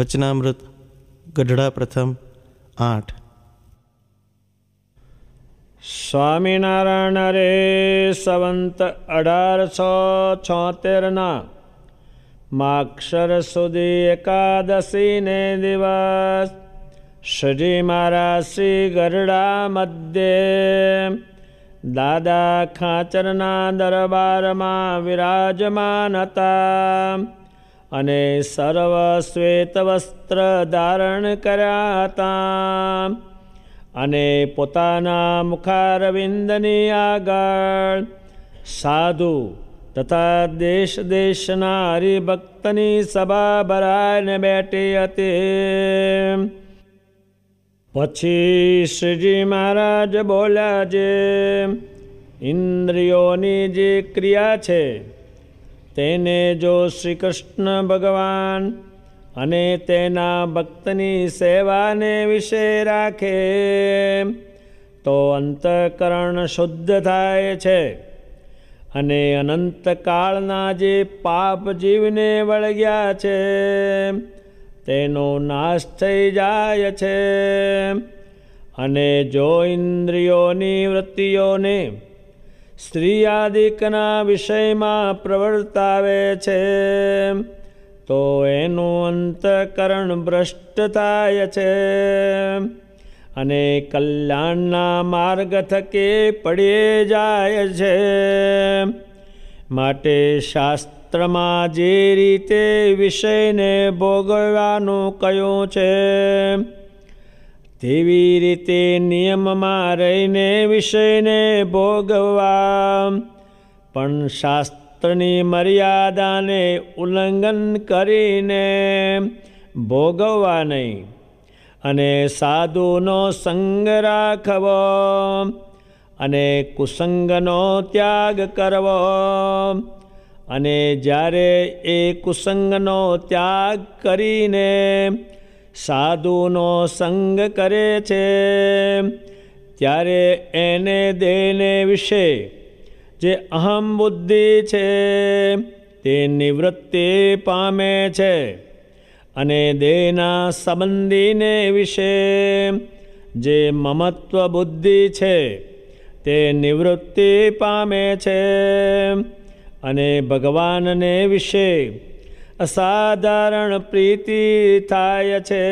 વચનામૃત ગઢડા પ્રથમ 8. સ્વામિનારાયણ રે સંવંત 1876 માક્ષર સુધી એકાદશી ને દિવસ શ્રી મહારાજ શ્રી ગઢડા મધ્યે દાદા ખાચરના દરબારમાં વિરાજમાન હતા અને સર્વ શ્વેત વસ્ત્ર ધારણ કર્યા હતા અને પોતાના મુખારવિંદની આગળ સાધુ તથા દેશ દેશના હરિભક્તની સભા ભરાઈને બેઠી હતી. પછી શ્રીજી મહારાજ બોલ્યા, જે ઇન્દ્રિયોની જે ક્રિયા છે તેને જો શ્રી કૃષ્ણ ભગવાન અને તેના ભક્તની સેવાને વિશે રાખે તો અંતઃકરણ શુદ્ધ થાય છે અને અનંતકાળના જે પાપ જીવને વળગ્યા છે તેનો નાશ થઈ જાય છે. અને જો ઇન્દ્રિયોની વૃત્તિઓને સ્ત્રી આદિકના વિષયમાં પ્રવર્તાવે છે તો એનું અંતઃકરણ ભ્રષ્ટ થાય છે અને કલ્યાણના માર્ગ થકે પડી જાય છે. માટે શાસ્ત્રમાં જે રીતે વિષયને ભોગવવાનું કહ્યું છે તેવી રીતે નિયમમાં રહીને વિષયને ભોગવવા, પણ શાસ્ત્રની મર્યાદાને ઉલ્લંઘન કરીને ભોગવવા નહીં. અને સાધુનો સંગ રાખવો અને કુસંગનો ત્યાગ કરવો. અને જ્યારે એ કુસંગનો ત્યાગ કરીને સાધુનો સંગ કરે છે ત્યારે એને દેહને વિશે જે અહમ બુદ્ધિ છે તે નિવૃત્તિ પામે છે અને દેહના સંબંધીને વિશે જે મમત્વ બુદ્ધિ છે તે નિવૃત્તિ પામે છે અને ભગવાનને વિશે અસાધારણ પ્રીતિ થાય છે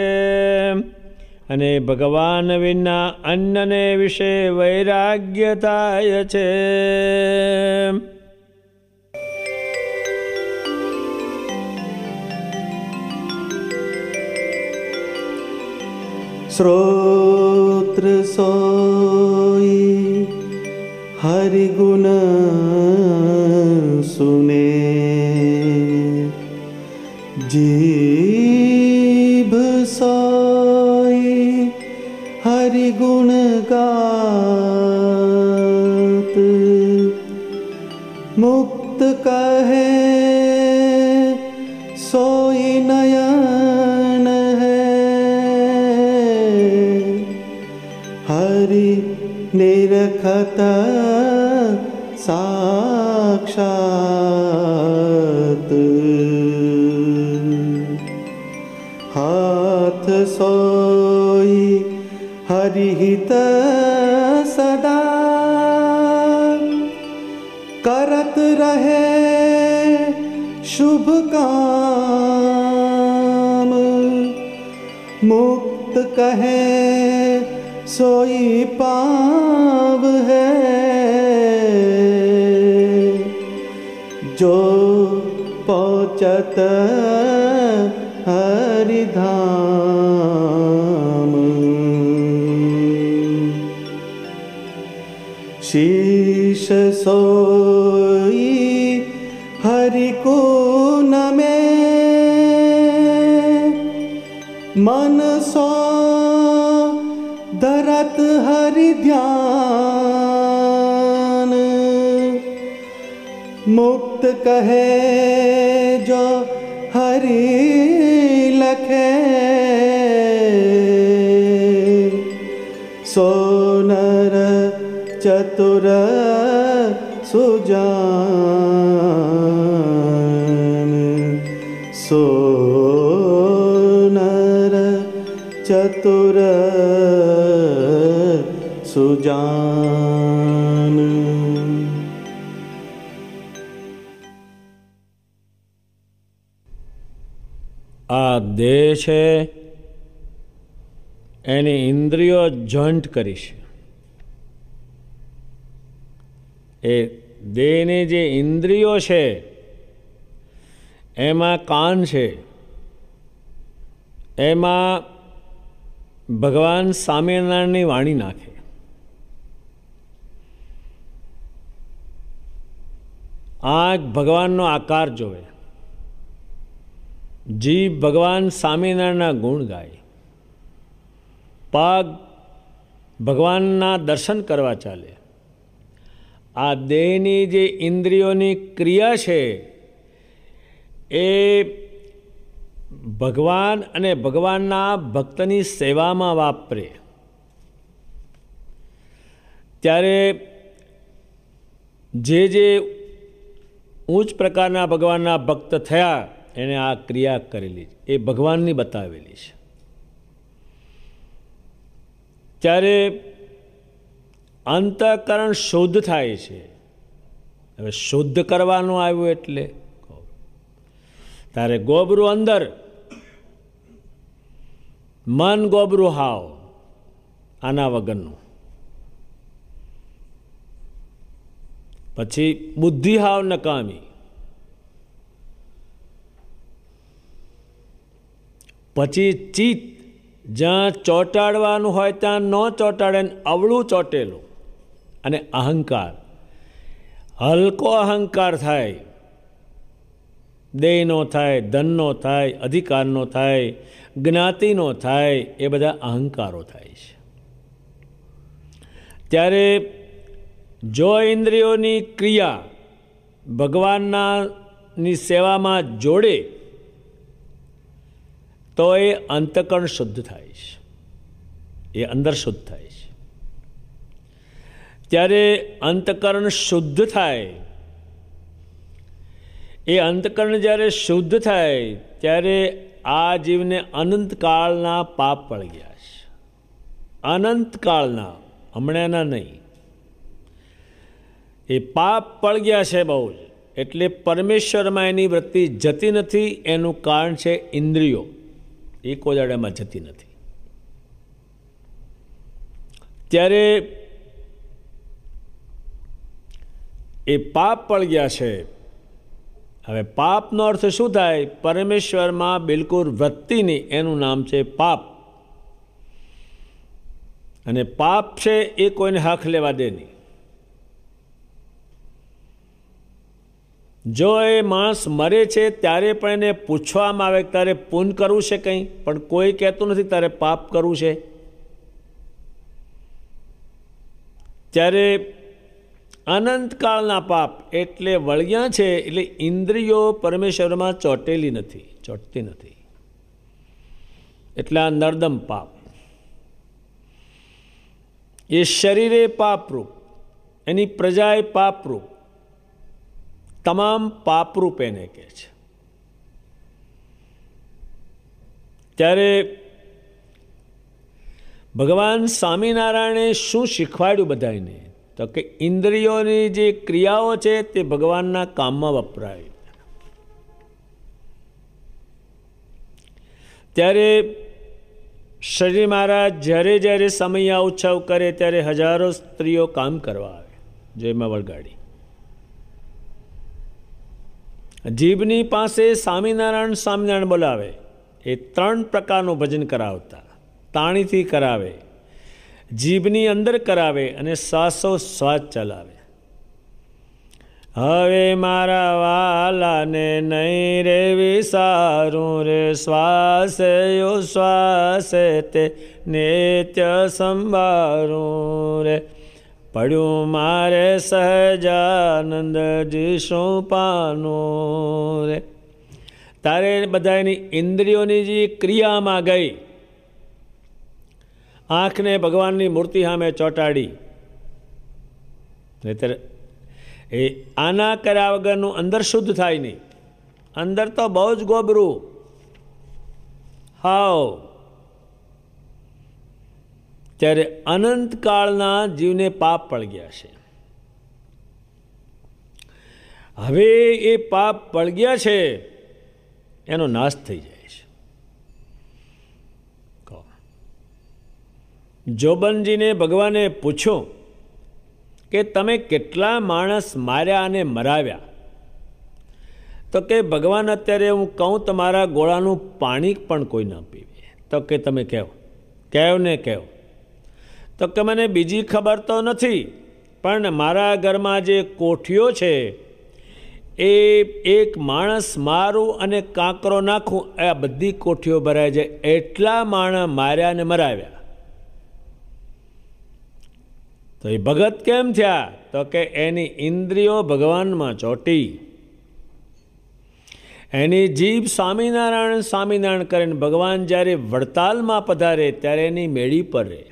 અને ભગવાન વિના અન્યને વિશે વૈરાગ્ય થાય છે. श्रोत्र सोई हरिगुण सुने, जीभ सोई हरिगुण गात, मुक्त कहे सोई नयन है, हरि निरखत साक्षात, हाथ सोई हरिहित सदा, करत रहे शुभ काम, मुक्त कहे सोई पाव है, जो पहुँचत हरिधाम. शीश सोई हरि को नमे, मन सो धरत हरि ध्यान, मुक्त कहे जो हरि लखे, सो नर चतुर सुजान, सो चतुर सुजान। આ દેહ છે એની ઇન્દ્રિયો જોઈન્ટ કરી છે. એ દેહની જે ઇન્દ્રિયો છે એમાં કાન છે, એમાં ભગવાન સ્વામિનારાયણની વાણી નાખે. આંખ ભગવાનનો આકાર જોવે, જીભ ભગવાન સ્વામિનારાયણના ગુણ ગાય, પગ ભગવાનના દર્શન કરવા ચાલે. આ દેહની જે ઇન્દ્રિયોની ક્રિયા છે એ ભગવાન અને ભગવાનના ભક્તની સેવામાં વાપરે. ત્યારે જે ઉચ્ચ પ્રકારના ભગવાનના ભક્ત થયા એને આ ક્રિયા કરેલી એ ભગવાનની બતાવેલી છે. ત્યારે અંતઃકરણ શુદ્ધ થાય છે. હવે શુદ્ધ કરવાનું આવ્યું એટલે તારે ગોબરું અંદર, મન ગોબરું હાવ, આના વગરનું. પછી બુદ્ધિ હાવ નકામી, પછી ચિત્ત જ્યાં ચોંટાડવાનું હોય ત્યાં ન ચોંટાડે, અવળું ચોંટેલું. અને અહંકાર, હલકો અહંકાર થાય, દેહનો થાય, ધનનો થાય, અધિકારનો થાય, જ્ઞાતિનો થાય, એ બધા અહંકારો થાય છે. ત્યારે જો ઇન્દ્રિયોની ક્રિયા ભગવાનની સેવામાં જોડે તો એ અંતઃકરણ શુદ્ધ થાય છે, એ અંદર શુદ્ધ થાય છે. ત્યારે અંતઃકરણ શુદ્ધ થાય, એ અંતઃકરણ જ્યારે શુદ્ધ થાય ત્યારે આ જીવને અનંતકાળના પાપ વળગ્યા છે. અનંતકાળના, હમણાંના નહીં. એ પાપ પળગ્યા છે બહુ જ. એટલે પરમેશ્વરમાં એની વૃત્તિ જતી નથી. એનું કારણ છે ઇન્દ્રિયો, એ કોદાડામાં જતી નથી. ત્યારે એ પાપ પળગ્યા છે. હવે પાપનો અર્થ શું થાય? પરમેશ્વરમાં બિલકુલ વૃત્તિ નહીં, એનું નામ છે પાપ. અને પાપ છે એ કોઈને હક લેવા દે નહીં. જો એ માણસ મરે છે ત્યારે પણ એને પૂછવામાં આવે કે તારે પુણ્ય કરવું છે કંઈ, પણ કોઈ કહેતું નથી તારે પાપ કરવું છે. ત્યારે અનંતકાળના પાપ એટલે વળગ્યા છે. એટલે ઇન્દ્રિયો પરમેશ્વરમાં ચોંટેલી નથી, ચોંટતી નથી. એટલે આ નર્દમ પાપ. એ શરીરે પાપરૂપ, એની પ્રજાએ પાપરૂપ, તમામ પાપરૂપ એને કહે છે. ત્યારે ભગવાન સ્વામિનારાયણે શું શીખવાડ્યું બધાને? તો કે ઇન્દ્રિયોની જે ક્રિયાઓ છે તે ભગવાનના કામમાં વપરાય. ત્યારે શ્રીજી મહારાજ જ્યારે જ્યારે સમયા ઉત્સવ કરે ત્યારે હજારો સ્ત્રીઓ કામ કરવા આવે, જેમાં વળગાડી. જીભની પાસે સ્વામિનારાયણ સ્વામિનારાયણ બોલાવે. એ 3 પ્રકારનું ભજન કરાવતા. તાણીથી કરાવે, જીભની અંદર કરાવે અને શ્વાસોશ્વાસ ચલાવે. હવે મારા વાલાને નહીં રે વિસારું રે, શ્વાસે શ્વાસે તે નિત્ય સંભારું રે, પડ્યું મારે સહજાનંદજી શું પાનું રે. તારે બધાની ઇન્દ્રિયોની જે ક્રિયામાં ગઈ, આંખને ભગવાનની મૂર્તિ સામે ચોંટાડી, નહીતર એ આના કર્યા વગરનું અંદર શુદ્ધ થાય નહીં. અંદર તો બહુ જ ગોબરું, હાવ ત્યારે અનંતકાળના જીવને પાપ પળગ્યા છે. હવે એ પાપ પળગ્યા છે એનો નાશ થઈ જાય છે. જોબનજીને ભગવાને પૂછ્યું કે તમે કેટલા માણસ માર્યા અને મરાવ્યા? તો કે ભગવાન, અત્યારે હું કહું તમારા ગોળાનું પાણી પણ કોઈ ના પીવે. તો કે તમે કહો ને કહો. તો કે મને બીજી ખબર તો નથી, પણ મારા ઘરમાં જે કોઠીઓ છે એ એક માણસ મારું અને કાંકરો નાખું આ બધી કોઠીઓ ભરાય જાય એટલા માણસ માર્યા અને મરાવ્યા. તો એ ભગત કેમ થયા? તો કે એની ઇન્દ્રિયો ભગવાનમાં ચોટી, એની જીભ સ્વામિનારાયણ સ્વામિનારાયણ કરીને ભગવાન જ્યારે વડતાલમાં પધારે ત્યારે એની મેળી પર રહે,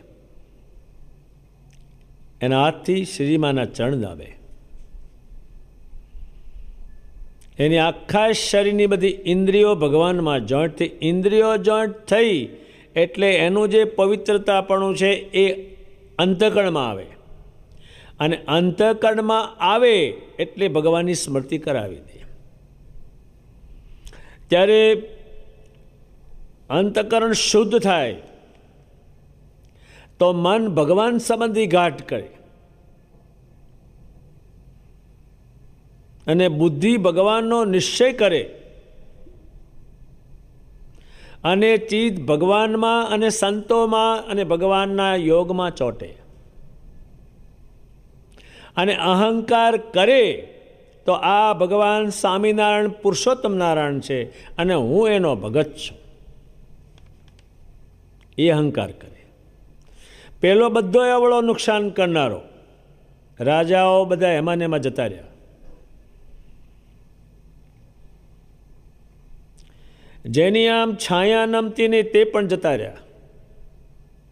એના હાથથી શ્રીમાના ચરણ આવે. એની આખા શરીરની બધી ઇન્દ્રિયો ભગવાનમાં જોઈન્ટ થઈ, ઇન્દ્રિયો જોઈન્ટ થઈ એટલે એનું જે પવિત્રતાપણું છે એ અંતઃકરણમાં આવે, અને અંતઃકરણમાં આવે એટલે ભગવાનની સ્મૃતિ કરાવી દે. ત્યારે અંતઃકરણ શુદ્ધ થાય તો મન ભગવાન સંબંધી ગાઢ કરે, અને બુદ્ધિ ભગવાનનો નિશ્ચય કરે, અને ચિત્ત ભગવાનમાં અને સંતોમાં અને ભગવાનના યોગમાં ચોટે. અને અહંકાર કરે તો આ ભગવાન સ્વામિનારાયણ પુરુષોત્તમ નારાયણ છે અને હું એનો ભગત છું, એ અહંકાર કરે. પેલો બધો એવડો નુકસાન કરનારો, રાજાઓ બધા એમાં ને એમાં જતા રહ્યા. જેની આમ છાયા નમતી નહીં તે પણ જતા રહ્યા,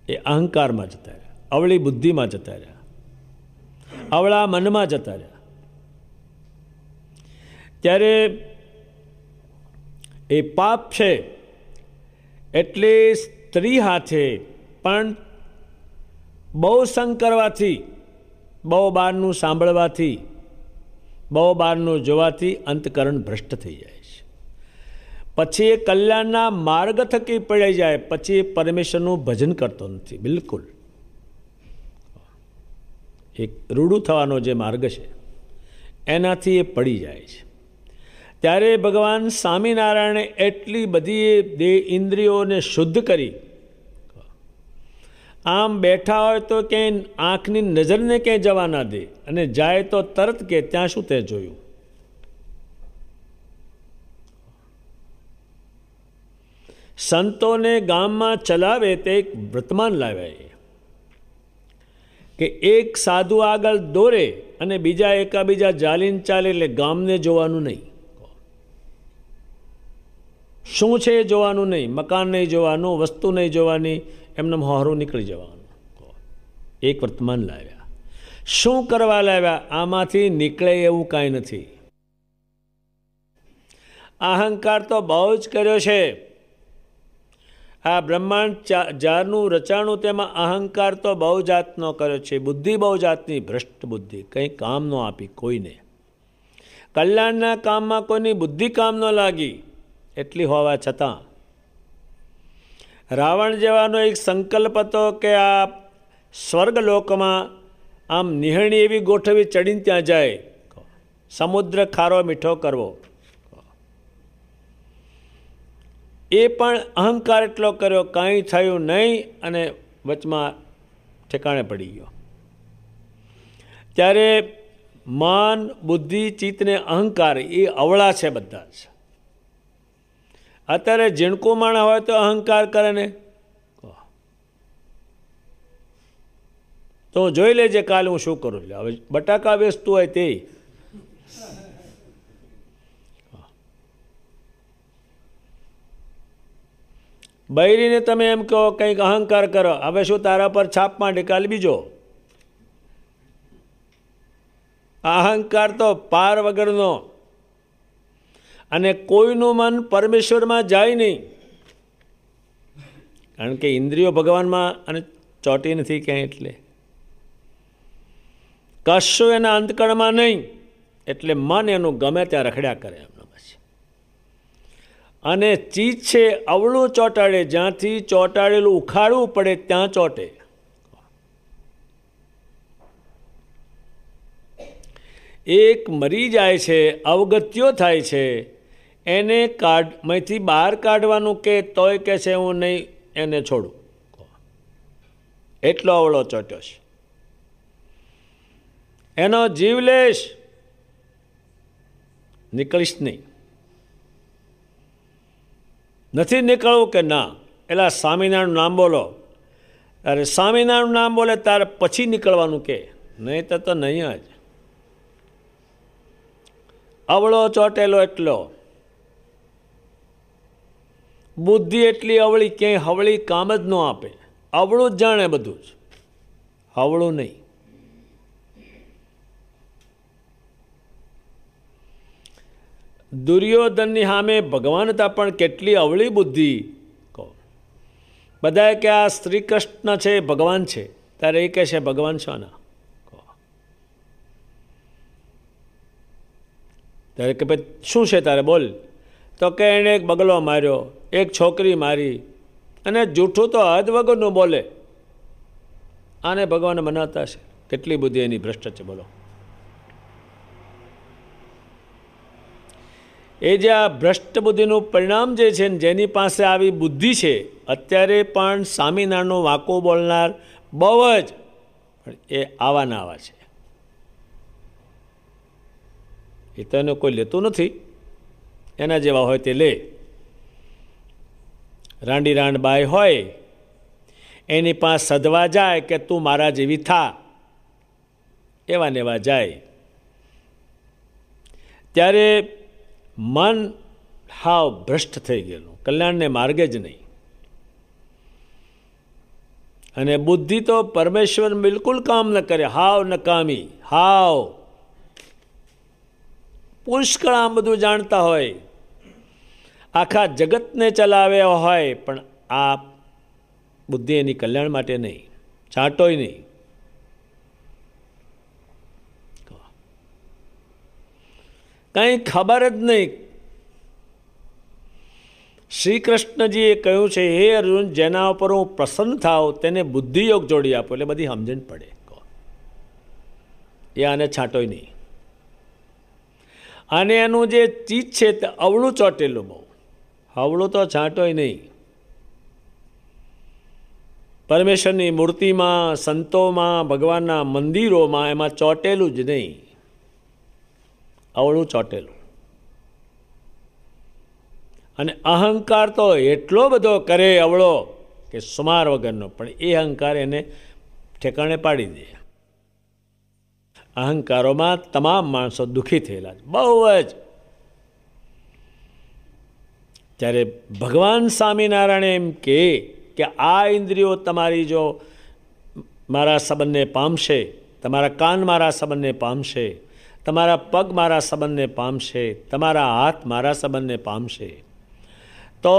એ અહંકારમાં જતા રહ્યા, અવળી બુદ્ધિમાં જતા રહ્યા, અવળા મનમાં જતા રહ્યા. ત્યારે એ પાપ છે એટલે સ્ત્રી હાથે પણ બહુ સંગ કરવાથી, બહુ બહારનું સાંભળવાથી, બહુ બહારનું જોવાથી અંતકરણ ભ્રષ્ટ થઈ જાય છે. પછી એ કલ્યાણના માર્ગ થકી પડી જાય, પછી એ પરમેશ્વરનું ભજન કરતો નથી બિલકુલ. એક રૂડું થવાનો જે માર્ગ છે એનાથી એ પડી જાય છે. ત્યારે ભગવાન સ્વામિનારાયણે એટલી બધી દેહ ઇન્દ્રિયોને શુદ્ધ કરી, આમ બેઠા હોય તો ક્યાંય આંખની નજરને ક્યાંય જવા ના દે, અને જાય તો તરત કે ત્યાં શું તે જોયું. સંતોને ગામમાં ચલાવે તે એક વર્તમાન લાવ્યા કે એક સાધુ આગળ દોરે અને બીજા એકાબીજા ચાલીને ચાલે, એટલે ગામને જોવાનું નહીં, શું છે એ જોવાનું નહીં, મકાન નહીં જોવાનું, વસ્તુ નહીં જોવાની, એમને હોરું નીકળી જવાનું. એક વર્તમાન લાવ્યા. શું કરવા લાવ્યા? આમાંથી નીકળે એવું કાંઈ નથી. અહંકાર તો બહુ જ કર્યો છે. આ બ્રહ્માંડ જારનું રચાણું તેમાં અહંકાર તો બહુ જાતનો કર્યો છે. બુદ્ધિ બહુ જાતની ભ્રષ્ટ બુદ્ધિ, કંઈ કામ ન આપી કોઈને. કલ્યાણના કામમાં કોઈની બુદ્ધિ કામ ન લાગી, એટલી હોવા છતાં રાવણ જેવાનો એક સંકલ્પ હતો કે આ સ્વર્ગલોકમાં આમ નિહણી એવી ગોઠવી ચડીને ત્યાં જાય, સમુદ્ર ખારો મીઠો કરવો. એ પણ અહંકાર એટલો કર્યો, કાંઈ થયું નહીં, અને વચમાં ઠેકાણે પડી ગયો. ત્યારે મન, બુદ્ધિ, ચિત્તને અહંકાર એ અવળા છે બધા જ. અત્યારે ઝીણકું માણસ હોય તો અહંકાર કરે ને, તો જોઈ લેજે કાલે હું શું કરું. હવે બટાકા વેચતું હોય તે બૈરીને તમે એમ કહો કંઈક અહંકાર કરો, હવે શું તારા પર છાપ માંડે કાલે બીજો. અહંકાર તો પાર વગરનો, અને કોઈનું મન પરમેશ્વરમાં જાય નહીં, કારણ કે ઇન્દ્રિયો ભગવાનમાં અને ચોંટી નથી ક્યાંય, એટલે કશું એના અંતકણમાં નહીં, એટલે મન એનું ગમે ત્યાં રખડ્યા કરે એમનો પછી. અને ચીજ છે અવળું ચોંટાડે, જ્યાંથી ચોંટાડેલું ઉખાડવું પડે ત્યાં ચોંટે. એક મરી જાય છે, અવગત્યો થાય છે, એને માંથી બહાર કાઢવાનું કે તોય કે છે હું નહીં એને છોડું, એટલો અવળો ચોંટ્યો છે. એનો જીવલેશ નીકળીશ નહીં. નથી નીકળવું કે ના, એટલે સ્વામિનારાયણનું નામ બોલો, અરે સ્વામિનારાયણનું નામ બોલે તારે પછી નીકળવાનું કે, નહીં તો નહીં જ. અવળો ચોંટેલો એટલો, બુદ્ધિ એટલી અવળી, ક્યાંય હવળી કામ જ ન આપે. અવળું જ જાણે બધું જ, હવળું નહીં. દુર્યોધનની સામે ભગવાન હતા, પણ કેટલી અવળી બુદ્ધિ કહો. બધાએ કે આ શ્રી કૃષ્ણ છે ભગવાન છે, ત્યારે એ કહે છે ભગવાન છો ના. ત્યારે કે ભાઈ શું છે તારે બોલ, તો કે એણે એક બગલો માર્યો, એક છોકરી મારી, અને જૂઠું તો હદ વગરનું બોલે. આને ભગવાન મનાતા છે. કેટલી બુદ્ધિ એની ભ્રષ્ટ છે બોલો. એ જે આ ભ્રષ્ટ બુદ્ધિનું પરિણામ જે છે ને, જેની પાસે આવી બુદ્ધિ છે, અત્યારે પણ સ્વામિનારાયણનો વાંકો બોલનાર બહુ જ, પણ એ આવાના આવા છે. એ તો એને કોઈ લેતું નથી, એના જેવા હોય તે લે. રાંડી રાંડ બાઈ હોય, એની પાસે સધવા જાય કે તું મારા જેવી થા, એવા ને એવા જાય. ત્યારે મન હાવ ભ્રષ્ટ થઈ ગયેલું, કલ્યાણને માર્ગે જ નહીં. અને બુદ્ધિ તો પરમેશ્વર બિલકુલ કામ ન કરે, હાવ નકામી, હાવ. પુષ્કળ આમ બધું જાણતા હોય, આખા જગતને ચલાવે હોય, પણ આ બુદ્ધિ એની કલ્યાણ માટે નહીં, છાંટોય નહીં. કંઈ ખબર જ નહીં. શ્રી કૃષ્ણજીએ કહ્યું છે, હે અર્જુન, જેના ઉપર હું પ્રસન્ન થાવ તેને બુદ્ધિયોગ જોડી આપો, એટલે બધી સમજણ પડે. એ આને છાંટોય નહીં. અને એનું જે ચીજ છે તે અવળું ચોંટેલું, બહુ હવળું તો છાંટોય નહીં. પરમેશ્વરની મૂર્તિમાં, સંતોમાં, ભગવાનના મંદિરોમાં એમાં ચોંટેલું જ નહીં, અવળું ચોંટેલું. અને અહંકાર તો એટલો બધો કરે અવળો કે સુમાર વગરનો, પણ એ અહંકાર એને ઠેકાણે પાડી દે. અહંકારોમાં તમામ માણસો દુઃખી થયેલા છે, બહુ જ. ત્યારે ભગવાન સ્વામિનારાયણ એમ કે આ ઇન્દ્રિયો તમારી જો મારા સંબંધને પામશે, તમારા કાન મારા સંબંધને પામશે, તમારા પગ મારા સંબંધને પામશે, તમારા હાથ મારા સંબંધને પામશે, તો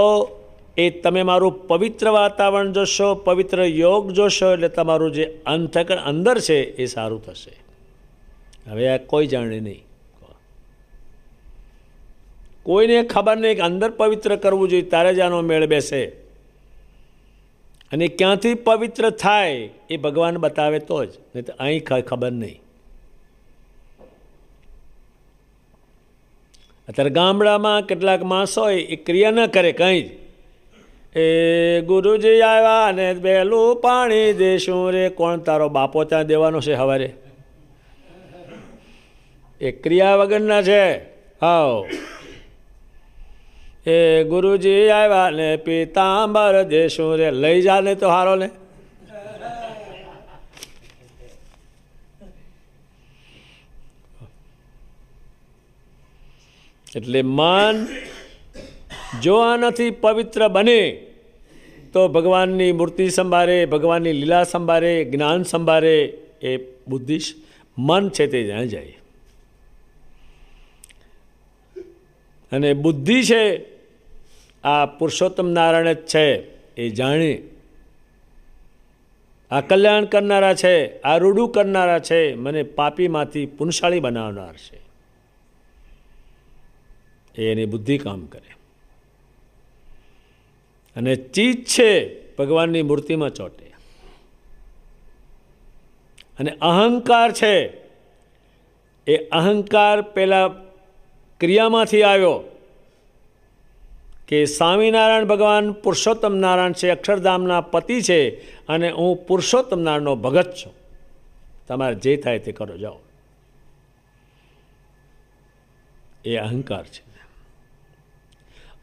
એ તમે મારું પવિત્ર વાતાવરણ જોશો, પવિત્ર યોગ જોશો, એટલે તમારું જે અંતકણ અંદર છે એ સારું થશે. હવે આ કોઈ જાણે નહીં, કોઈને ખબર નહીં કે અંદર પવિત્ર કરવું જોઈએ, તારે જ આનો મેળ બેસે. અને ક્યાંથી પવિત્ર થાય એ ભગવાન બતાવે તો જ, નહીં તો અહીં ખબર નહીં. અત્યારે ગામડામાં કેટલાક માણસો હોય એ ક્રિયા ન કરે કંઈ જ. એ ગુરુજી આવ્યા ને બેલું પાણી દેશું રે, કોણ તારો બાપો ત્યાં દેવાનો છે સવારે? એ ક્રિયા વગરના છે. હાવ એ ગુરુજી આવ્યા ને પીતાંબર દેશું રે, લઈ જા ને તો હારો ને. એટલે મન જો આનાથી પવિત્ર બને તો ભગવાનની મૂર્તિ સંભાળે, ભગવાનની લીલા સંભાળે, જ્ઞાન સંભાળે, એ બુદ્ધિ મન છે તે ત્યાં જાય. અને બુદ્ધિ છે આ પુરુષોત્તમ નારાયણ જ છે એ જાણે. આ કલ્યાણ કરનારા છે, આ રૂડું કરનારા છે, મને પાપીમાંથી પુણ્યશાળી બનાવનાર છે. એની બુદ્ધિ કામ કરે. અને ચીજ છે ભગવાનની મૂર્તિમાં ચોંટે. અને અહંકાર છે, એ અહંકાર પેલા ક્રિયામાંથી આવ્યો કે સ્વામિનારાયણ ભગવાન પુરુષોત્તમ નારાયણ છે, અક્ષરધામના પતિ છે, અને હું પુરુષોત્તમ નારાયણનો ભગત છું. તમારે જે થાય તે કરો, જાઓ. એ અહંકાર છે.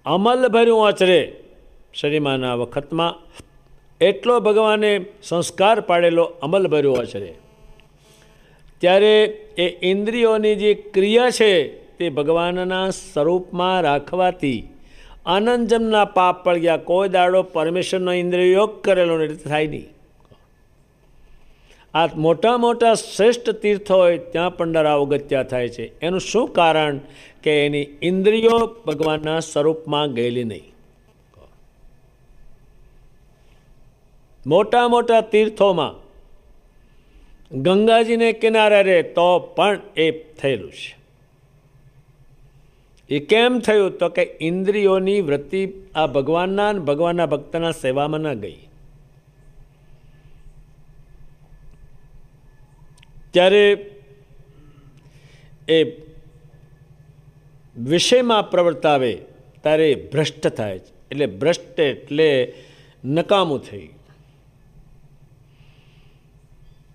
અમલ ભર્યું આચરે શરીમાના વખતમાં એટલો ભગવાને સંસ્કાર પાડેલો અમલ ભર્યો આચરે. ત્યારે એ ઇન્દ્રિયોની જે ક્રિયા છે તે ભગવાનના સ્વરૂપમાં રાખવાથી આનંદજમના પાપ પડી ગયા. કોઈ દાડો પરમેશ્વરનો ઇન્દ્રિય યોગ કરેલો રીતે થાય નહીં. આ મોટા મોટા શ્રેષ્ઠ તીર્થો હોય ત્યાં પણ નરાવગત્યા થાય છે. એનું શું કારણ? કે એની ઇન્દ્રિયો ભગવાનના સ્વરૂપમાં ગયેલી નહીં. મોટા મોટા તીર્થોમાં ગંગાજીને કિનારે રહે તો પણ એ થયેલું છે. એ કેમ થયું? તો કે ઇન્દ્રિયોની વૃત્તિ આ ભગવાનના ભક્તના સેવામાં ન ગઈ. ત્યારે એ વિષયમાં પ્રવર્તાવે ત્યારે ભ્રષ્ટ થાય છે. એટલે ભ્રષ્ટ એટલે નકામું થઈ.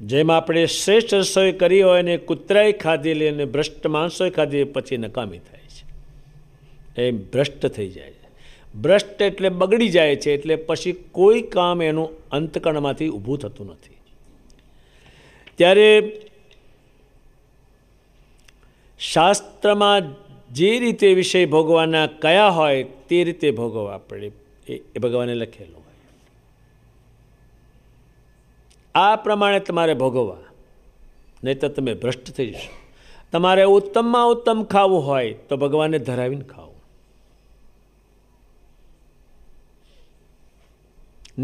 જેમ આપણે શ્રેષ્ઠ રસોઈ કરી હોય ને કૂતરાએ ખાધેલી અને ભ્રષ્ટ માણસોએ ખાધી પછી નકામી થાય છે. એ ભ્રષ્ટ થઈ જાય છે. ભ્રષ્ટ એટલે બગડી જાય છે. એટલે પછી કોઈ કામ એનું અંતકણમાંથી ઊભું થતું નથી. ત્યારે શાસ્ત્રમાં જે રીતે વિષય ભોગવાના કયા હોય તે રીતે ભોગવવા પડે એ ભગવાને લખેલું હોય. આ પ્રમાણે તમારે ભોગવવા, નહીં તો તમે ભ્રષ્ટ થઈ જશો. તમારે ઉત્તમમાં ઉત્તમ ખાવું હોય તો ભગવાનને ધરાવીને ખાવું.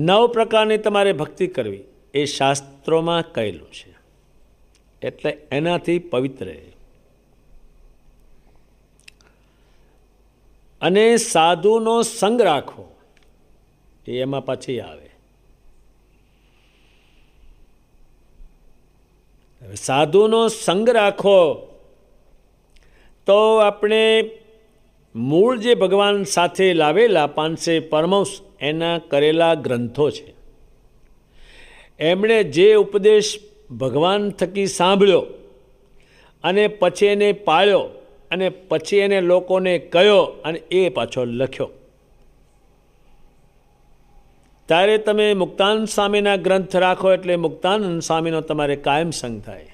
9 પ્રકારની તમારે ભક્તિ કરવી એ શાસ્ત્રોમાં કહેલું છે. એટલે એનાથી પવિત્ર. અને સાધુનો સંગ રાખવો એ એમાં પછી આવે. સાધુનો સંગ રાખો તો આપણે મૂળ જે ભગવાન સાથે લાવેલા 500 પરમહંસ એના કરેલા ગ્રંથો છે. એમણે જે ઉપદેશ ભગવાન થકી સાંભળ્યો અને પછી એને પાળ્યો અને પછી એને લોકોને કહ્યો અને એ પાછો લખ્યો. ત્યારે તમે મુક્તાનંદ સ્વામીના ગ્રંથ રાખો એટલે મુક્તાનંદ સ્વામીનો તમારે કાયમ સંગ થાય.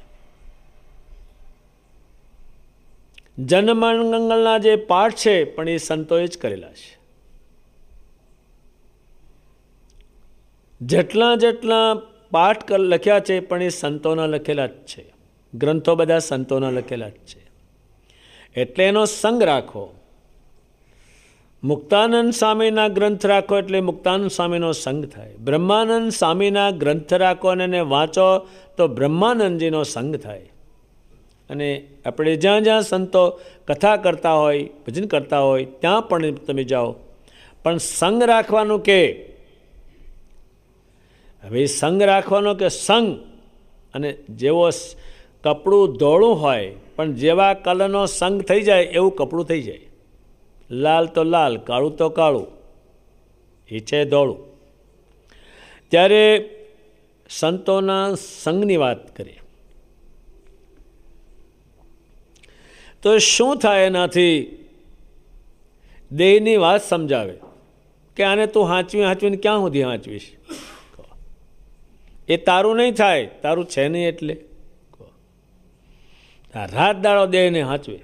જનમંગલના જે પાઠ છે પણ એ સંતોએ જ કરેલા છે. જેટલા પાઠ લખ્યા છે પણ એ સંતોના લખેલા જ છે. ગ્રંથો બધા સંતોના લખેલા જ છે. એટલે એનો સંગ રાખો. મુક્તાનંદ સ્વામીના ગ્રંથ રાખો એટલે મુક્તાનંદ સ્વામીનો સંગ થાય. બ્રહ્માનંદ સ્વામીના ગ્રંથ રાખો અને એને વાંચો તો બ્રહ્માનંદજીનો સંગ થાય. અને આપણે જ્યાં જ્યાં સંતો કથા કરતા હોય, ભજન કરતા હોય ત્યાં પણ તમે જાઓ. પણ સંગ રાખવાનું કે હવે સંગ રાખવાનો કે સંગ, અને જેવો કપડું ધોળું હોય પણ જેવા કલરનો સંગ થઈ જાય એવું કપડું થઈ જાય. લાલ તો લાલ, કાળું તો કાળું, એ છે ધોળું. ત્યારે સંતોના સંગની વાત કરીએ તો શું થાય? એનાથી દેહની વાત સમજાવે કે આને તું હાંચવીને ક્યાં સુધી હાંચવીશ? એ તારું નહીં થાય, તારું છે નહીં. એટલે રાત દાડો દેહને હાંચવે,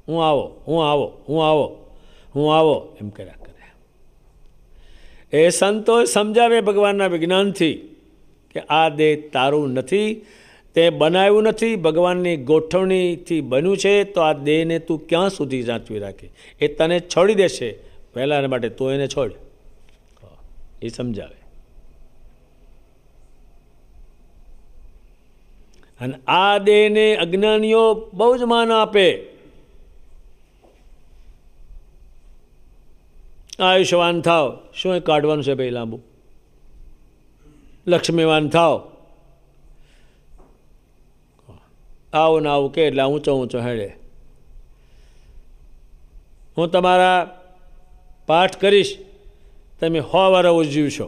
હું આવો, હું આવો, હું આવો, હું આવો એમ કર્યા કરે. એ સંતો સમજાવે ભગવાનના વિજ્ઞાનથી કે આ દેહ તારું નથી, તે બનાવ્યું નથી, ભગવાનની ગોઠવણીથી બન્યું છે. તો આ દેહને તું ક્યાં સુધી સાચવી રાખે? એ તને છોડી દેશે પહેલાંને માટે, તું એને છોડ. એ સમજાવે. અને આ દેહને અજ્ઞાનીઓ બહુ જ માન આપે. આયુષ્યવાન થાવ, શું એ કાઢવાનું છે ભાઈ લાંબુ? લક્ષ્મીવાન થાવ, આવું ને આવું કે એટલે ઊંચો ઊંચો હેડે. હું તમારા પાઠ કરીશ, તમે 100 વર્ષ ઉજવશો.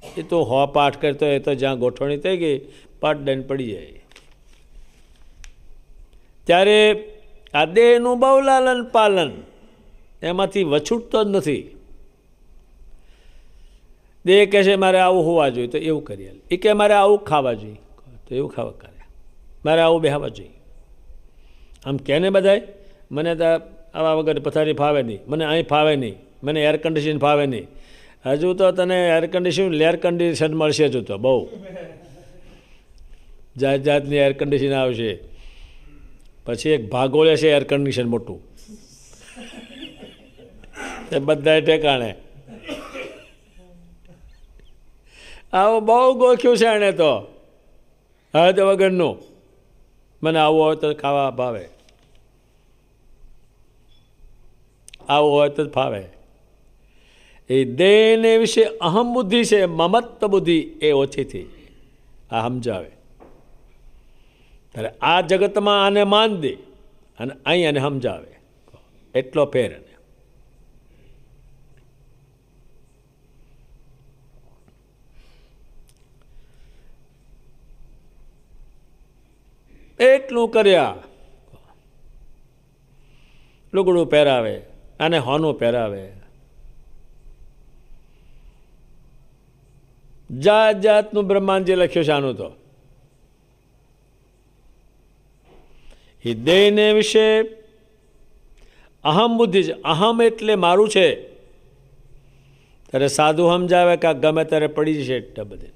એ તો 100 પાઠ કરતો એ તો જ્યાં ગોઠવણી થઈ ગઈ પાઠ દઈને પડી જાય. ત્યારે આ દેહનું બહુ લાલન પાલન, એમાંથી વછૂટતો જ નથી. દેહ કહે છે મારે આવું હોવા જોઈએ તો એવું કરીએ, એ કે મારે આવું ખાવા જોઈએ તો એવું ખાવા કરે, મારે આવું બેહવા જોઈએ. આમ કેને બધાય મને તો આવા વગર પથારી ફાવે નહીં, મને અહીં ફાવે નહીં, મને એર કન્ડિશન ફાવે નહીં. હજુ તો તને એર કન્ડિશન મળશે જ. તો બહુ જાત જાતની એર કન્ડિશન આવશે. પછી એક ભાગોળે છે એર કન્ડિશન મોટું, તે બધા ઠેકાણે. આવું બહુ ગોખ્યું છે એણે તો, હદ વગરનું. મને આવું હોય તો ખાવા ભાવે, આવું હોય તો ફાવે. એ દેહને વિશે અહમ બુદ્ધિ છે, મમત્વ બુદ્ધિ એ ઓછી થઈ. આ સમજાવે ત્યારે આ જગતમાં આને માન દે અને અહીં આને સમજાવે, એટલો ફેર. એટલું કર્યા, લુગડું પહેરાવે અને હોનું પહેરાવે, જાત જાતનું બ્રહ્માંડજી લખ્યું છે આનું. તો એ દેહને વિશે અહમ બુદ્ધિ છે. અહમ એટલે મારું છે. ત્યારે સાધુ સમજાવે કે ગમે ત્યારે પડી જશે એટલા બધે.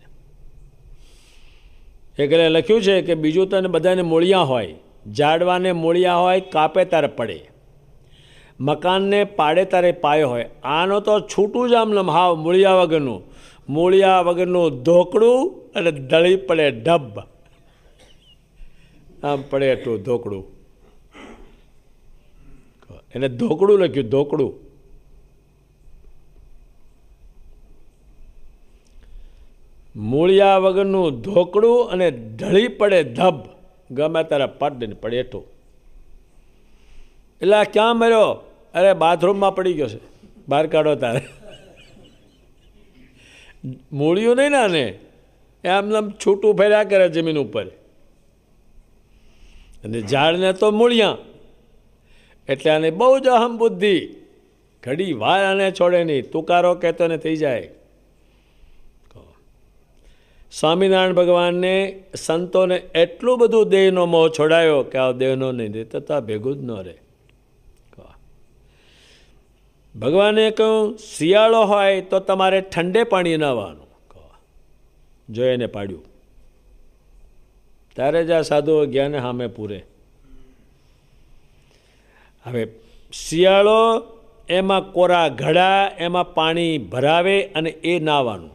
એક લખ્યું છે કે બીજું તને બધાને મૂળિયા હોય, ઝાડવાને મૂળિયા હોય, કાપે તારે પડે, મકાનને પાડે તારે પાયો હોય. આનો તો છૂટું જ આમ હાવ મૂળિયા વગરનું ધોકડું અને દળી પડે ઢબ. આમ પડે એટલું ધોકડું. એને ધોકડું લખ્યું, ધોકડું. મૂળિયા વગરનું ધોકડું અને ઢળી પડે ધબ, ગમે તારા પડ ને પડે એટલું. એટલે આ ક્યાં મર્યો? અરે બાથરૂમમાં પડી ગયો છે, બહાર કાઢો તારે. મૂળિયું નહીં ને આને, એમ છૂટું ફેર્યા કરે જમીન ઉપર. અને ઝાડને તો મૂળિયા, એટલે આને બહુ જ અહમ બુદ્ધિ. ઘડી વાર આને છોડે નહીં, તુકારો કહેતો ને થઈ જાય. સ્વામિનારાયણ ભગવાનને સંતોને એટલું બધું દેહનો મોહ છોડાયો કે આ દેહનો નહીં રહેતો તો ભેગું જ ન રહે. ભગવાને કહ્યું શિયાળો હોય તો તમારે ઠંડે પાણી નહાવાનું. જો એને પાડ્યું ત્યારે જ આ સાધુઓ જ્ઞાને સામે પૂરે. હવે શિયાળો, એમાં કોરા ઘડા, એમાં પાણી ભરાવે અને એ નાહવાનું.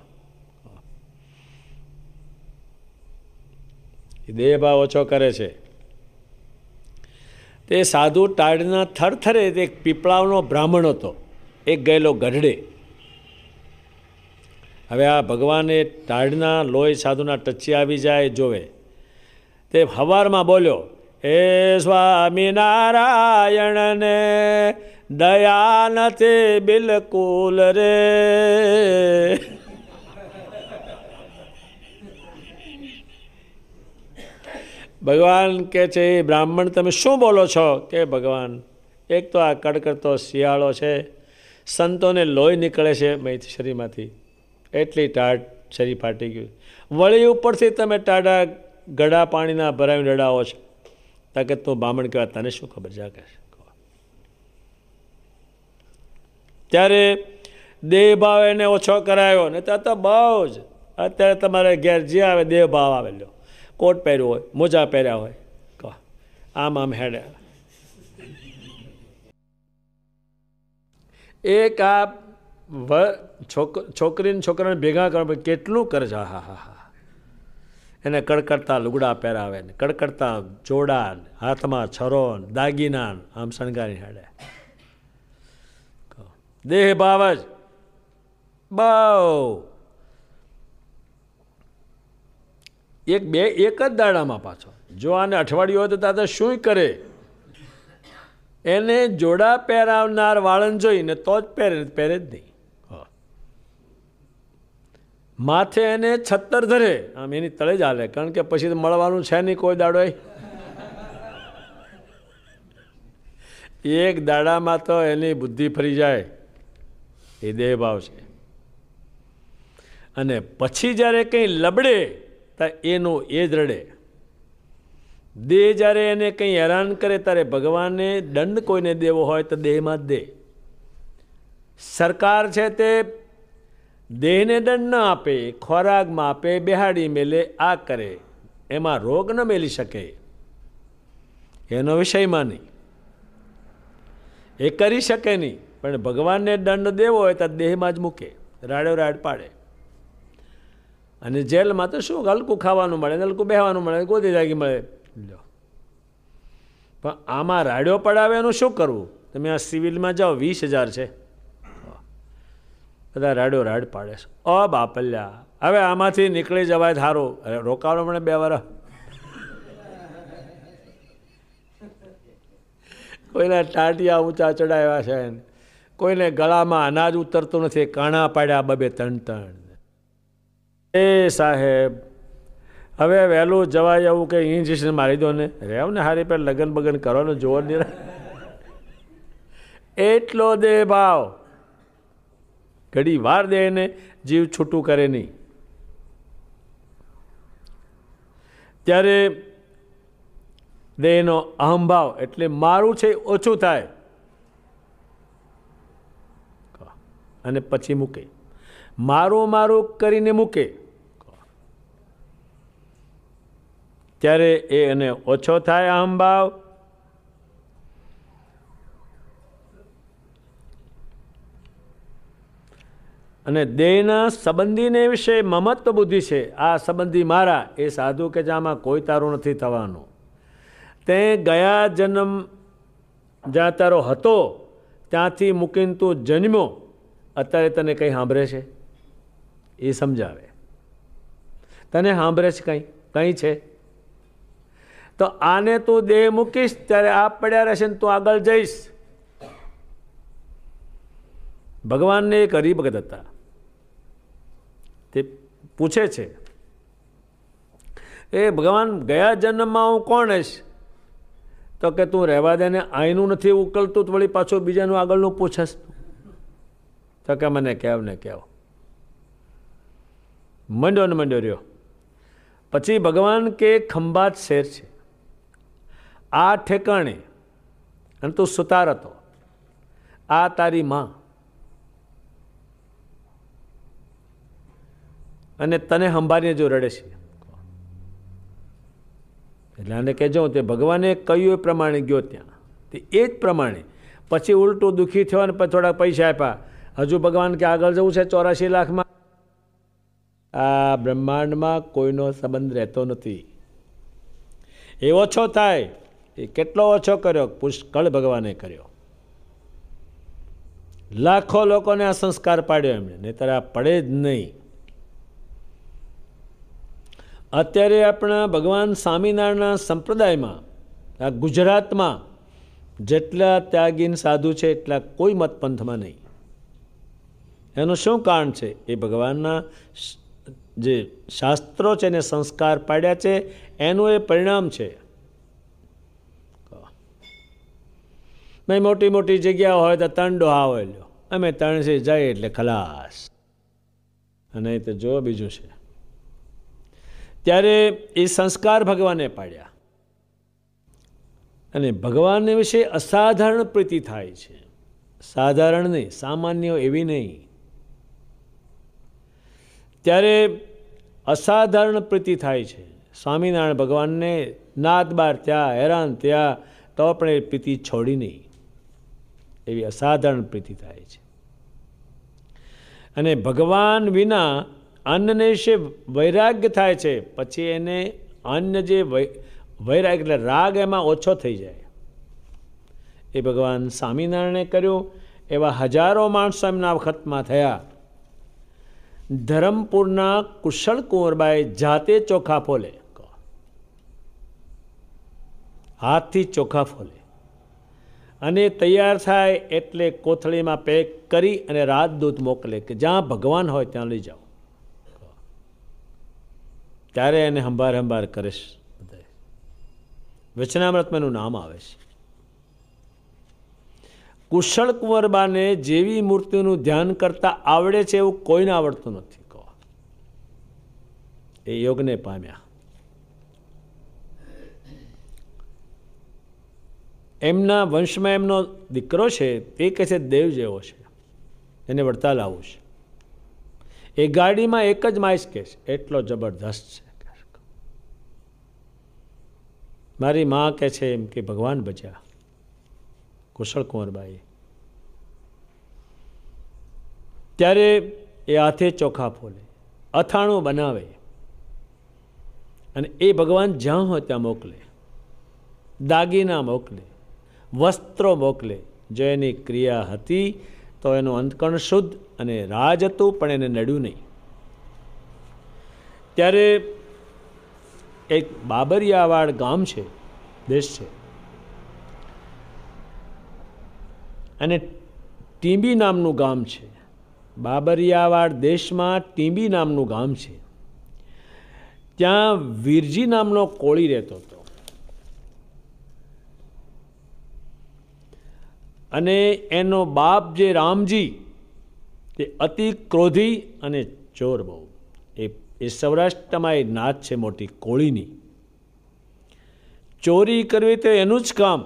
દેહ ભાવ ઓછો કરે છે. તે સાધુ ટાળના થરથરે એક પીપળાનો બ્રાહ્મણ હતો, એક ગયેલો ગઢડે. હવે આ ભગવાને ટાળના લોહી સાધુના ટચી આવી જાય જોવે. તે હવારમાં બોલ્યો, હે સ્વામિનારાયણને દયા નથી બિલકુલ રે. ભગવાન કે છે એ બ્રાહ્મણ તમે શું બોલો છો? કે ભગવાન એક તો આ કડકડતો શિયાળો છે, સંતોને લોહી નીકળે છે શરીરમાંથી, એટલી ટાઢ શરીર ફાટી ગયું. વળી ઉપરથી તમે ટાઢા ગળા પાણીના ભરાવીને રડાવો છો. તાકે તું બ્રાહ્મણ કહેવાય, તને શું ખબર જાગે? ત્યારે દેહ ભાવ એને ઓછો કરાયો ને ત્યાં તો બહુ જ. અત્યારે તમારે ઘેર જે આવે દેહ ભાવ આવે, લો કોટ પહેર્યો હોય, મોજા પહેર્યા હોય, આમ આમ હેડે. એક આ છોકરીને છોકરાને ભેગા કરવા કેટલું કરે છે. હા હા હા હા, એને કડકડતા લુગડા પહેરાવે ને કડકડતા જોડા, હાથમાં છરો, દાગીના આમ શણગારી હાડે. દેહ ભાવ જ બહુ એક જ દાડામાં પાછો. જો આને અઠવાડિયું હોય તો તારે શું કરે? એને જોડા પહેરાવનાર વાળન જોઈને તો જ પહેરે જ નહીં. માથે એને છત્તર ધરે આમ એની તળે જ હાલે, કારણ કે પછી તો મળવાનું છે નહીં કોઈ દાડો. એક દાડામાં તો એની બુદ્ધિ ફરી જાય. એ દેહ ભાવ છે. અને પછી જ્યારે કંઈ લબડે ત્યારે એનું એ જ રડે. દેહ જ્યારે એને કંઈ હેરાન કરે ત્યારે ભગવાને દંડ કોઈને દેવો હોય તો દેહમાં જ દે. સરકાર છે તે દેહને દંડ ન આપે, ખોરાકમાં આપે, બેહાડી મેલે, આ કરે, એમાં રોગ ન મેલી શકે. એનો વિષયમાં નહીં, એ કરી શકે નહીં. પણ ભગવાનને દંડ દેવો હોય તો દેહમાં જ મૂકે, રાડો રાડ પાડે. અને જેલમાં તો શું હલકું ખાવાનું મળે, હલકું બેહવાનું મળે, ગોદી જાગી મળે. લો, પણ આમાં રાડ્યો પડાવે એનું શું કરવું? તમે આ સિવિલમાં જાઓ, 20,000 છે, બધા રાડ્યો રાડ પાડે છે. બાપલ્યા, હવે આમાંથી નીકળી જવાય સારું. રોકાવાનો મને 2 વર્ષ. કોઈના ટાટિયા ઊંચા ચડાવ્યા છે, કોઈને ગળામાં અનાજ ઉતરતું નથી, કાણા પાડ્યા 2-3. એ સાહેબ, હવે વહેલું જવાય એવું કે ઇન્જેક્શન મારી દો ને, રેવ ને હારી પર લગન બગન કરો ને, જોર નહીં. એટલો દે ભાવ, ઘડી વાર દે ને જીવ છૂટું કરે નહીં. ત્યારે દેહનો અહંભાવ એટલે મારું છે ઓછું થાય અને પછી મૂકે. મારું મારું કરીને મૂકે ત્યારે એ એને ઓછો થાય અહંભાવ. અને દેહના સંબંધીને વિશે મમત્વ બુદ્ધિ છે. આ સંબંધી મારા, એ સાધુ કે જામાં કોઈ તારું નથી થવાનું. તે ગયા જન્મ જ્યાં તારો હતો ત્યાંથી મૂકીને તું જન્મ્યો, અત્યારે તને કંઈ સાંભળે છે? એ સમજાવે. તને સાંભળે છે કંઈ છે? તો આને તું દેહ મૂકીશ ત્યારે આ પડ્યા રહેશે ને તું આગળ જઈશ. ભગવાનને એક હરિભગત હતા, તે પૂછે છે, એ ભગવાન ગયા જન્મમાં હું કોણ હશ? તો કે તું રહેવા દે ને, અહીંનું નથી ઉકલતું તો વળી પાછું બીજાનું આગળનું પૂછશ. તો કે મને કહેવ ને કહેવ. મંડ્યો ને મંડ્યો રહ્યો. પછી ભગવાન કે ખંભાત શેર છે, આ ઠેકાણે, અને તું સુતાર હતો, આ તારી માં, અને તને સંભાળીને જો રડે છે. એટલે આને કહેજો, તે ભગવાને કહ્યું એ પ્રમાણે ગયો ત્યાં, તે એ જ પ્રમાણે પછી ઉલટું દુઃખી થયો અને પછી થોડા પૈસા આપ્યા. હજુ ભગવાન કે આગળ જવું છે 84 લાખમાં. આ બ્રહ્માંડમાં કોઈનો સંબંધ રહેતો નથી. એ ઓછો થાય. એ કેટલો ઓછો કર્યો? પુષ્કળ ભગવાને કર્યો. લાખો લોકોને આ સંસ્કાર પાડ્યો એમણે, નહીંતર આ પડે જ નહીં. અત્યારે આપણા ભગવાન સ્વામિનારાયણના સંપ્રદાયમાં, આ ગુજરાતમાં જેટલા ત્યાગીન સાધુ છે એટલા કોઈ મતપંથમાં નહીં. એનું શું કારણ છે? એ ભગવાનના જે શાસ્ત્રો છે એને સંસ્કાર પાડ્યા છે, એનું એ પરિણામ છે. મોટી મોટી જગ્યા હોય તો 3 ડોહા હોય, લ્યો અમે 3 જાય એટલે ખલાસ. અને તો જો બીજું છે, ત્યારે એ સંસ્કાર ભગવાને પાડ્યા. અને ભગવાનને વિશે અસાધારણ પ્રીતિ થાય છે. સાધારણ નહીં, સામાન્ય એવી નહીં. ત્યારે અસાધારણ પ્રીતિ થાય છે. સ્વામિનારાયણ ભગવાનને નાદ બાર થયા, હેરાન થયા, તો પણ એ પ્રીતિ છોડી નહીં. એવી અસાધારણ પ્રીતિ થાય છે. અને ભગવાન વિના અન્નને વિશે વૈરાગ્ય થાય છે, પછી એને અન્ન જે વૈરાગ્ય એટલે રાગ એમાં ઓછો થઈ જાય. એ ભગવાન સ્વામિનારાયણે કર્યું. એવા હજારો માણસો એમના વખતમાં થયા. ધરમપુરના કુશળ કુંવરબાઈ જાતે ચોખા ફોલે, હાથથી ચોખા ફોલે, અને તૈયાર થાય એટલે કોથળીમાં પેક કરી અને રાજદૂત મોકલે કે જ્યાં ભગવાન હોય ત્યાં લઈ જાઓ. ત્યારે એને હંભાર હંભાર કરે છે. વચનામૃતમાં એનું નામ આવે છે. કુશળ કુંવરબાને જેવી મૂર્તિનું ધ્યાન કરતા આવડે છે એવું કોઈને આવડતું નથી. એ યોગને પામ્યા. એમના વંશમાં એમનો દીકરો છે તે કહે છે દેવ જેવો છે, એને વળતા લાવવું છે. એ ગાડીમાં એક જ માઇસ કે છે, એટલો જબરદસ્ત છે. મારી માં કહે છે એમ કે ભગવાન બચ્યા. કુશળ કુંવરબાઈ ત્યારે એ હાથે ચોખા ફોલે, અથાણું બનાવે, અને એ ભગવાન જ્યાં હોય ત્યાં મોકલે. દાગીના મોકલે, વસ્ત્રો મોકલે. જો એની ક્રિયા હતી તો એનું અંતકણ શુદ્ધ અને રાજ હતું, પણ એને નડ્યું નહીં. ત્યારે એક બાબરિયાવાડ ગામ છે, દેશ છે, અને ટીંબી નામનું ગામ છે. બાબરિયાવાડ દેશમાં ટીંબી નામનું ગામ છે. ત્યાં વીરજી નામનો કોળી રહેતો હતો, અને એનો બાપ જે રામજી તે અતિ ક્રોધી અને ચોર બહુ. એ સૌરાષ્ટ્રમાં એ નાત છે મોટી કોળીની. ચોરી કરવી તો એનું જ કામ.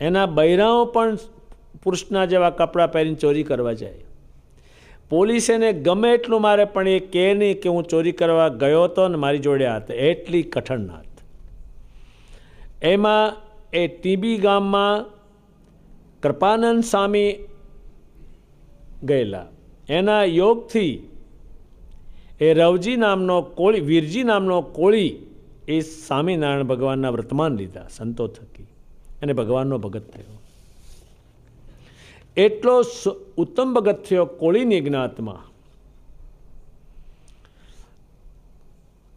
એના બૈરાઓ પણ પુરુષના જેવા કપડાં પહેરીને ચોરી કરવા જાય. પોલીસ એને ગમે એટલું મારે, પણ એ કહે નહીં કે હું ચોરી કરવા ગયો હતો ને મારી જોડે હતા. એટલી કઠણ નાત. એમાં એ ટીબી ગામમાં કૃપાનંદ સ્વામી ગયેલા. એના યોગથી એ રવજી નામનો કોળી, વીરજી નામનો કોળી, એ સ્વામિનારાયણ ભગવાનના વર્તમાન લીધા સંતો થકી, અને ભગવાનનો ભગત થયો. એટલો ઉત્તમ ભગત થયો કોળીની જ્ઞાતમાં.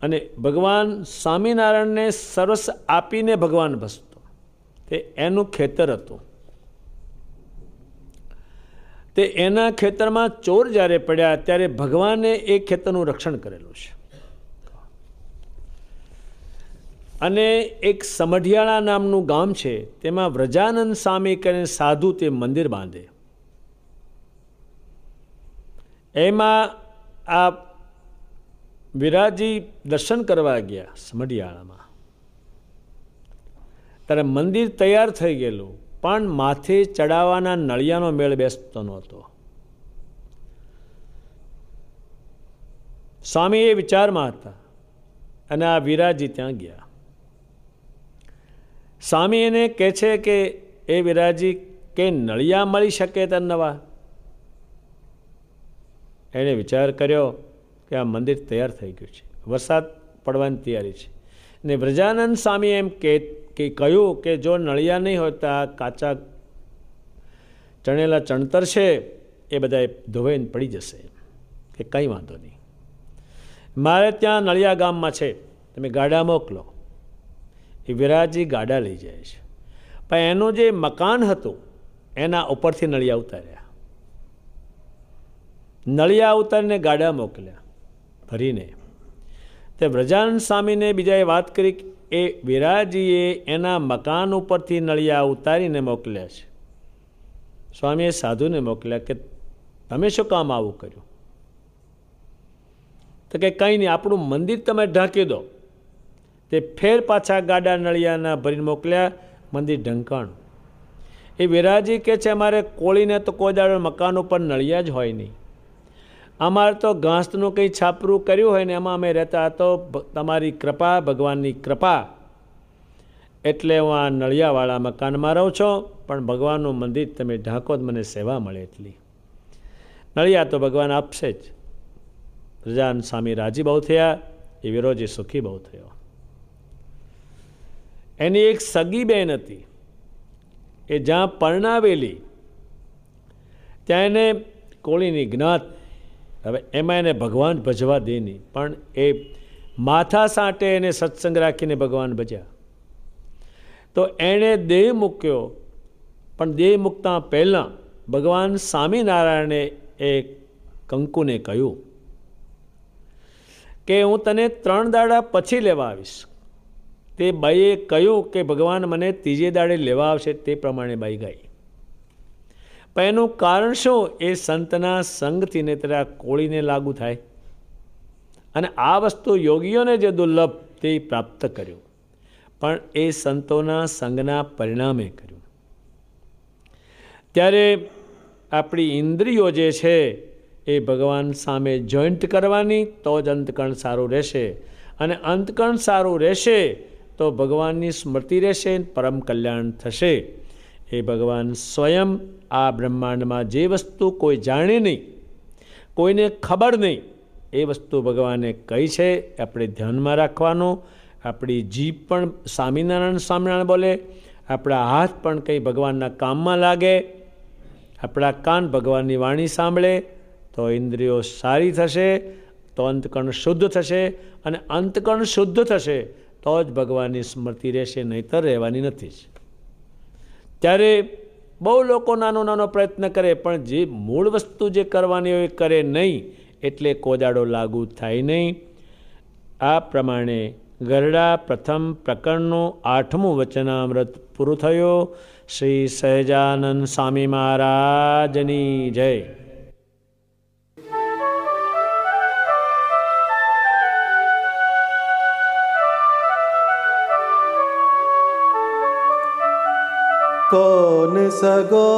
અને ભગવાન સ્વામિનારાયણને સરસ આપીને ભગવાન ભસતો. તે એનું ખેતર હતું. તે એના ખેતરમાં ચોર જ્યારે પડ્યા ત્યારે ભગવાને એ ખેતરનું રક્ષણ કરેલું છે. અને એક સમઢિયાળા નામનું ગામ છે, તેમાં વ્રજાનંદ સ્વામી કરીને સાધુ તે મંદિર બાંધે. એમાં આ વિરાજી દર્શન કરવા ગયા સમઢિયાળામાં. ત્યારે મંદિર તૈયાર થઈ ગયેલું, પણ માથે ચડાવવાના નળિયાનો મેળ બેસતો નહોતો. સ્વામી એ વિચારમાં હતા, અને આ વિરાજી ત્યાં ગયા. સ્વામી એને કહે છે કે એ વિરાજી કે નળિયા મળી શકે તો નવા. એણે વિચાર કર્યો કે આ મંદિર તૈયાર થઈ ગયું છે, વરસાદ પડવાની તૈયારી છે. ને વ્રજાનંદ સ્વામી એમ કે કહ્યું કે જો નળિયા નહીં હોય તો આ કાચા ચણેલા ચણતર છે એ બધા ધોવાઈને પડી જશે. કે કંઈ વાંધો નહીં, મારે ત્યાં નળિયા ગામમાં છે, તમે ગાડા મોકલો. એ વિરાજી ગાડા લઈ જાય છે, પણ એનું જે મકાન હતું એના ઉપરથી નળિયા ઉતાર્યા. નળિયા ઉતારીને ગાડા મોકલ્યા ભરીને. તે વ્રજાનંદ સ્વામીને બીજાએ વાત કરી, એ વિરાજીએ એના મકાન ઉપરથી નળિયા ઉતારીને મોકલ્યા છે. સ્વામીએ સાધુને મોકલ્યા કે તમે શું કામ આવું કર્યું? તો કે કંઈ નહીં, આપણું મંદિર તમે ઢાંકી દો. તે ફેર પાછા ગાડા નળિયાના ભરીને મોકલ્યા, મંદિર ઢંકાણું. એ વિરાજી કહે છે અમારે કોળીને તો કોઈ દાડો મકાન ઉપર નળિયા જ હોય નહીં, અમારે તો ઘાસનું કંઈ છાપરું કર્યું હોય ને એમાં અમે રહેતા. તો તમારી કૃપા, ભગવાનની કૃપા, એટલે હું આ નળિયાવાળા મકાનમાં રહું છું, પણ ભગવાનનું મંદિર તમે ઢાંકો મને સેવા મળે એટલી. નળિયા તો ભગવાન આપશે જ. પ્રજાન સ્વામી રાજી બહુ થયા, એ વિરોજી સુખી બહુ થયો. એની એક સગી બહેન હતી, એ જ્યાં પરણાવેલી ત્યાં એને કોળીની જ્ઞાત. હવે એમાં એને ભગવાન ભજવા દે નહીં, પણ એ માથા સાંટે એને સત્સંગ રાખીને ભગવાન ભજ્યા. તો એણે દેહ મૂક્યો, પણ દેહ મૂકતા પહેલાં ભગવાન સ્વામિનારાયણે એ કંકુને કહ્યું કે હું તને 3 દાડા પછી લેવા આવીશ. તે બાઈએ કહ્યું કે ભગવાન મને 3જે દાડે લેવા આવશે. તે પ્રમાણે બાઈ ગઈ. પણ એનું કારણ શું? એ સંતના સંગથી ને તેરા કોળીને લાગુ થાય. અને આ વસ્તુ યોગીઓને જે દુર્લભ તે પ્રાપ્ત કર્યું, પણ એ સંતોના સંગના પરિણામે કર્યું. ત્યારે આપણી ઇન્દ્રિયો જે છે એ ભગવાન સામે જોઈન્ટ કરવાની, તો જ અંતકણ સારું રહેશે. અને અંતકણ સારું રહેશે તો ભગવાનની સ્મૃતિ રહેશે, પરમ કલ્યાણ થશે. એ ભગવાન સ્વયં આ બ્રહ્માંડમાં જે વસ્તુ કોઈ જાણે નહીં, કોઈને ખબર નહીં, એ વસ્તુ ભગવાને કહી છે. આપણે ધ્યાનમાં રાખવાનું. આપણી જીભ પણ સ્વામિનારાયણ બોલે, આપણા હાથ પણ કંઈ ભગવાનના કામમાં લાગે, આપણા કાન ભગવાનની વાણી સાંભળે, તો ઇન્દ્રિયો સારી થશે, તો અંતકણ શુદ્ધ થશે. અને અંતકણ શુદ્ધ થશે તો જ ભગવાનની સ્મૃતિ રહેશે, નહીંતર રહેવાની નથી જ. ત્યારે બહુ લોકો નાનો નાનો પ્રયત્ન કરે, પણ જે મૂળ વસ્તુ જે કરવાની હોય એ કરે નહીં, એટલે કોદાડો લાગુ થાય નહીં. આ પ્રમાણે ગરડા પ્રથમ પ્રકરણનું 8મું વચનામૃત પૂરું થયું. શ્રી સહજાનંદ સ્વામી મહારાજની જય. कौन सगो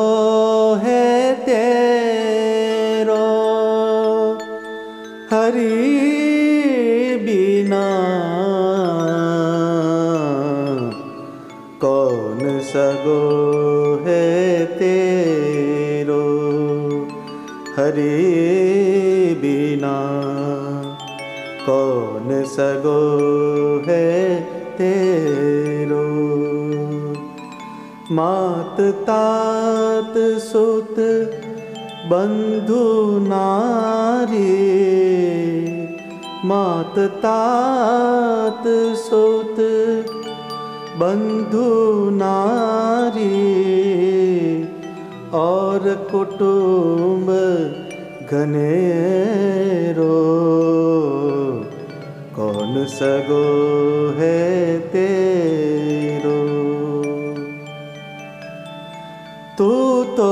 है तेरो हरि बिना, कौन सगो है तेरो हरि बिना, कौन सगो है तेरो। मात तात सुत बंधु नारी, मात तात सुत बंधु नारी, और कुटुंब घनेरो, कौन सगो है तेरो। तू तो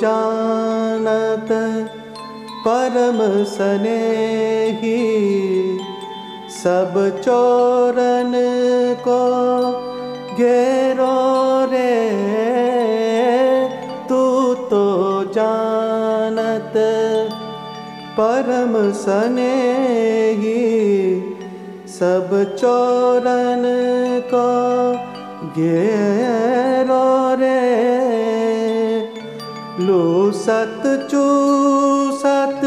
जानत परम स्नेही, सब चोरन को घेरो रे। तू तो जानत परम स्नेही, सब चोरन को घेरो रे। लूसत चूसत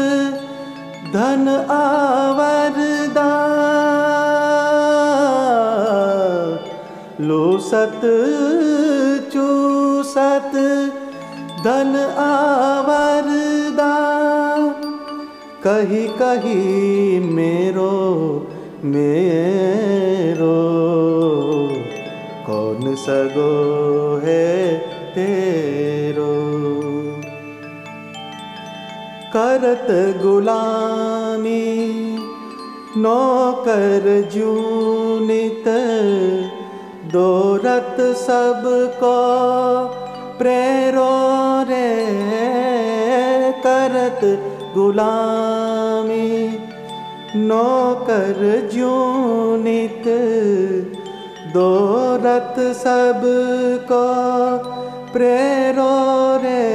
धन आवरदा, लूसत चूसत धन आवरदा। कही कही मेरो मेरो, कौन सगो है तेरो। करत गुलामी नौकर जूनित, दोरत सबको प्रेरो रे। करत गुलामी नौकर जूनित, दोरत सबको प्रेरो रे।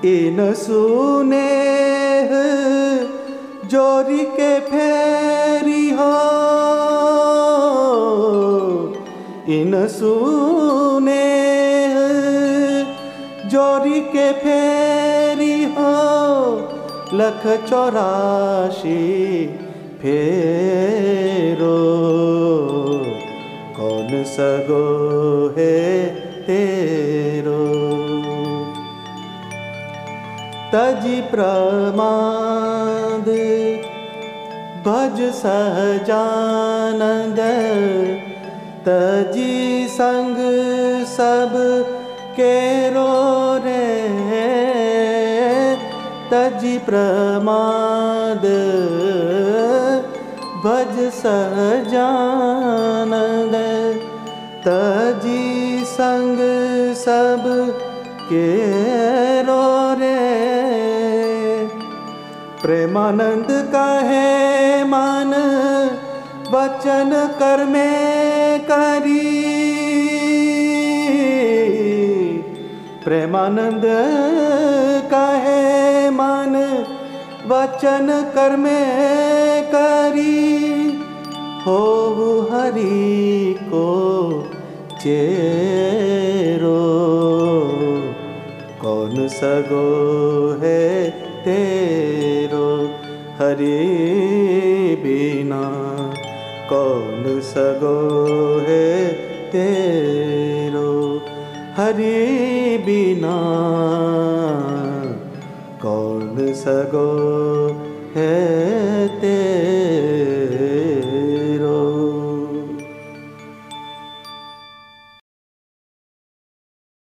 इन सुनेह जोरी के फेरी हो, इन सुनेह जोरी के फेरी फेरी हो 184 फेरो। कौन सगो है तेरो। तजी प्रमाद भज सहजानंद। तजी संग सब केरो रे। तजी प्रमाद भज सहजानंद। तजी संग सब केरो रे। प्रेमानंद कहे मन वचन कर्मे करी। प्रेमानंद कहे मन वचन कर्मे करी। हो हरि को चेरो। कौन सगो है तेरो। हरि बिना कौन सगो है तेरो। हरि बिना कौन सगो है तेरो।